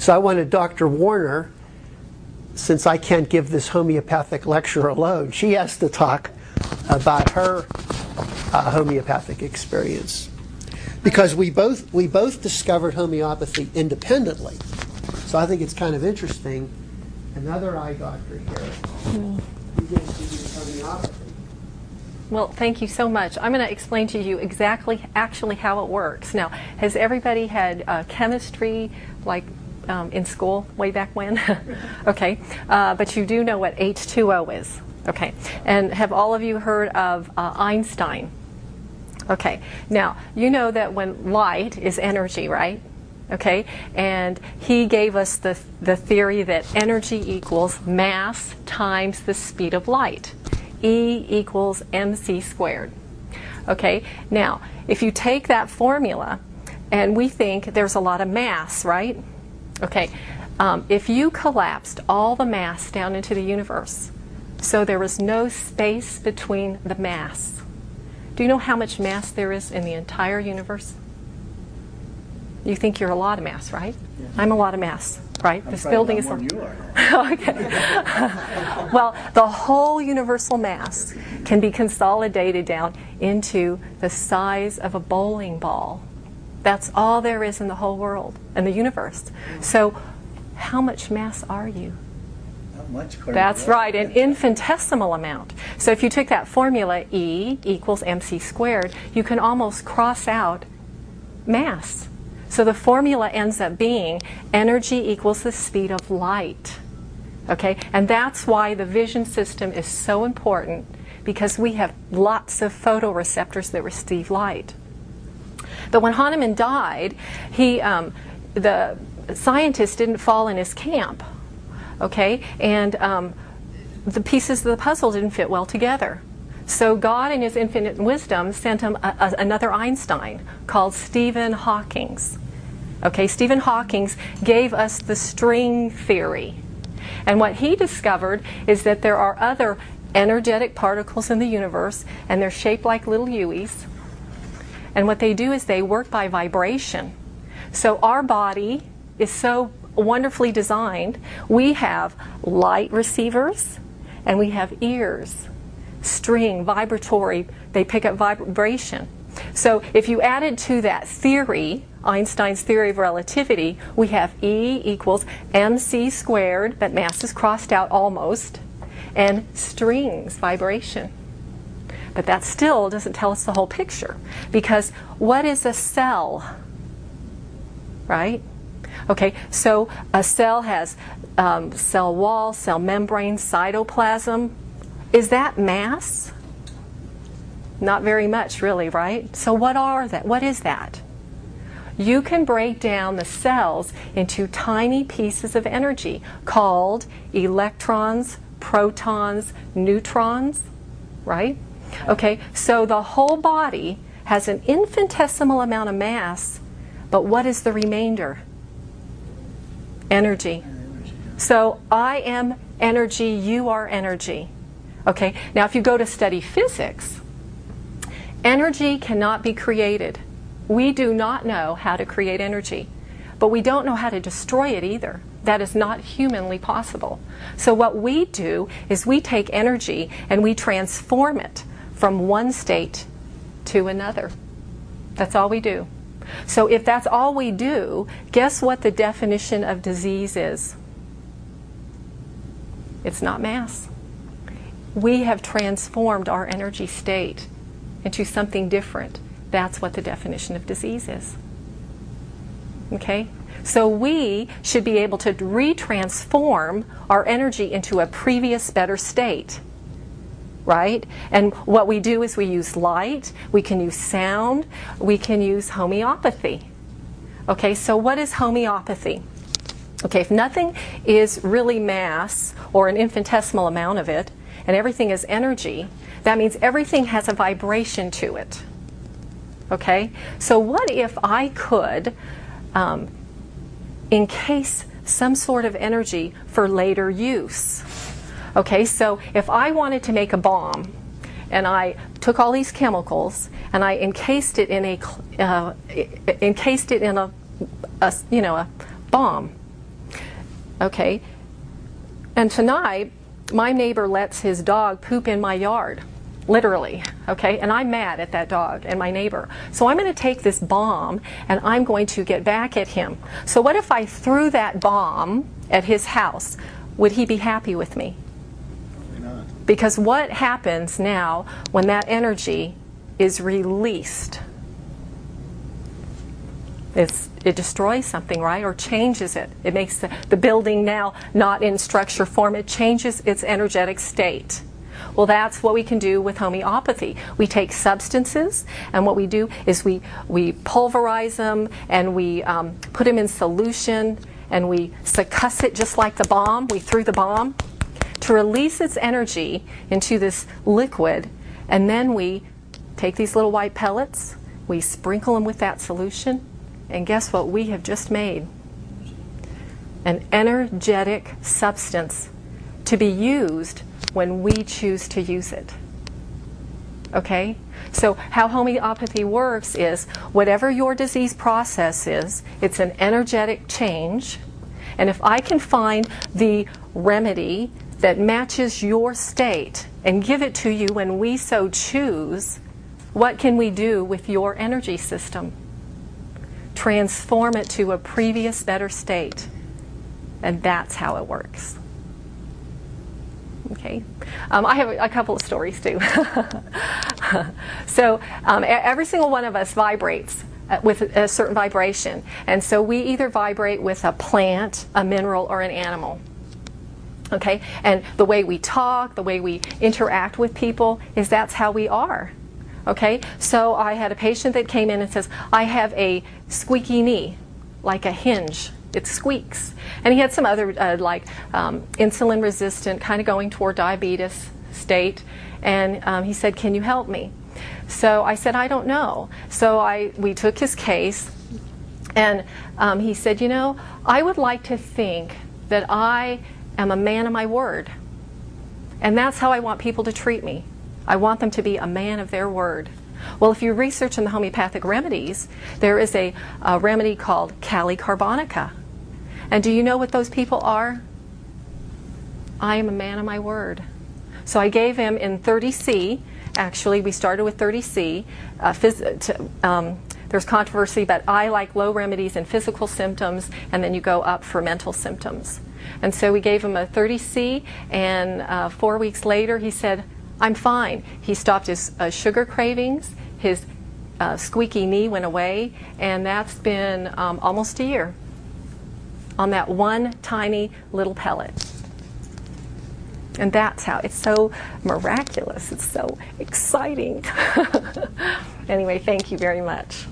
So I wanted Dr. Werner, since I can't give this homeopathic lecture alone, she has to talk about her homeopathic experience. Because we both discovered homeopathy independently. So I think it's kind of interesting. Another eye doctor here. You get to use homeopathy. Well, thank you so much. I'm going to explain to you exactly actually how it works. Now, has everybody had chemistry like in school way back when? Okay. But you do know what H2O is. Okay. And have all of you heard of Einstein? Okay. Now, you know that when light is energy, right? Okay. And he gave us the theory that energy equals mass times the speed of light. E equals mc squared. Okay. Now, if you take that formula, and we think there's a lot of mass, right? Okay. If you collapsed all the mass down into the universe, so there was no space between the mass, do you know how much mass there is in the entire universe? You think you're a lot of mass, right? Yeah. I'm a lot of mass, right? I'm this building is. More than you are. Okay. Well, the whole universal mass can be consolidated down into the size of a bowling ball. That's all there is in the whole world and the universe. So, how much mass are you? Not much. That's right, an infinitesimal amount. So if you took that formula, E equals mc squared, you can almost cross out mass. So the formula ends up being energy equals the speed of light. Okay, and that's why the vision system is so important, because we have lots of photoreceptors that receive light. But when Hahnemann died, the scientist didn't fall in his camp. Okay, and the pieces of the puzzle didn't fit well together. So God, in His infinite wisdom, sent him another Einstein called Stephen Hawking. Okay, Stephen Hawking gave us the string theory. And what he discovered is that there are other energetic particles in the universe, and they're shaped like little U's. And what they do is they work by vibration. So our body is so wonderfully designed. We have light receivers, and we have ears, string, vibratory, they pick up vibration. So if you added to that theory, Einstein's theory of relativity, we have E equals mc squared, but mass is crossed out almost, and strings, vibration. But that still doesn't tell us the whole picture, because what is a cell? Right? Okay, so a cell has cell wall, cell membrane, cytoplasm. Is that mass? Not very much, really, right? So what are that? What is that? You can break down the cells into tiny pieces of energy called electrons, protons, neutrons, right? Okay, so the whole body has an infinitesimal amount of mass, but what is the remainder? Energy. So I am energy, you are energy. Okay, now if you go to study physics, energy cannot be created. We do not know how to create energy, but we don't know how to destroy it either. That is not humanly possible. So what we do is we take energy and we transform it from one state to another. That's all we do. So if that's all we do, guess what the definition of disease is? It's not mass. We have transformed our energy state into something different. That's what the definition of disease is. Okay? So we should be able to retransform our energy into a previous better state. Right? And what we do is we use light, we can use sound, we can use homeopathy. Okay, so what is homeopathy? Okay, if nothing is really mass or an infinitesimal amount of it, and everything is energy, that means everything has a vibration to it. Okay, so what if I could encase some sort of energy for later use? Okay, so if I wanted to make a bomb, and I took all these chemicals and I encased it in a bomb, Okay? And tonight, my neighbor lets his dog poop in my yard, literally, okay? And I'm mad at that dog and my neighbor. So I'm going to take this bomb and I'm going to get back at him. So what if I threw that bomb at his house? Would he be happy with me? Probably not. Because what happens now when that energy is released? It destroys something, right? Or changes it. It makes the building now not in structure form. It changes its energetic state. Well, that's what we can do with homeopathy. We take substances, and what we do is we pulverize them, and we put them in solution, and we succuss it just like the bomb. We threw the bomb to release its energy into this liquid, and then we take these little white pellets, we sprinkle them with that solution, and guess what we have just made? An energetic substance to be used when we choose to use it. Okay? So how homeopathy works is whatever your disease process is, it's an energetic change. And if I can find the remedy that matches your state and give it to you when we so choose, what can we do with your energy system? Transform it to a previous better state. And that's how it works. Okay, I have a couple of stories too. So every single one of us vibrates with a certain vibration. And so we either vibrate with a plant, a mineral, or an animal. Okay, and the way we talk, the way we interact with people, that's how we are. Okay, so I had a patient that came in and says, I have a squeaky knee, like a hinge. It squeaks. And he had some other insulin resistant, kind of going toward diabetes state. And he said, can you help me? So I said, I don't know. So we took his case, and he said, you know, I would like to think that I am a man of my word. And that's how I want people to treat me. I want them to be a man of their word. Well, if you research in the homeopathic remedies, there is a remedy called Kali Carbonica. And do you know what those people are? I am a man of my word. So I gave him in 30C. Actually, we started with 30C. There's controversy, but I like low remedies and physical symptoms, and then you go up for mental symptoms. And so we gave him a 30C, and 4 weeks later he said, I'm fine. He stopped his sugar cravings, his squeaky knee went away, and that's been almost a year on that one tiny little pellet. And that's how, it's so miraculous, it's so exciting. Anyway, thank you very much.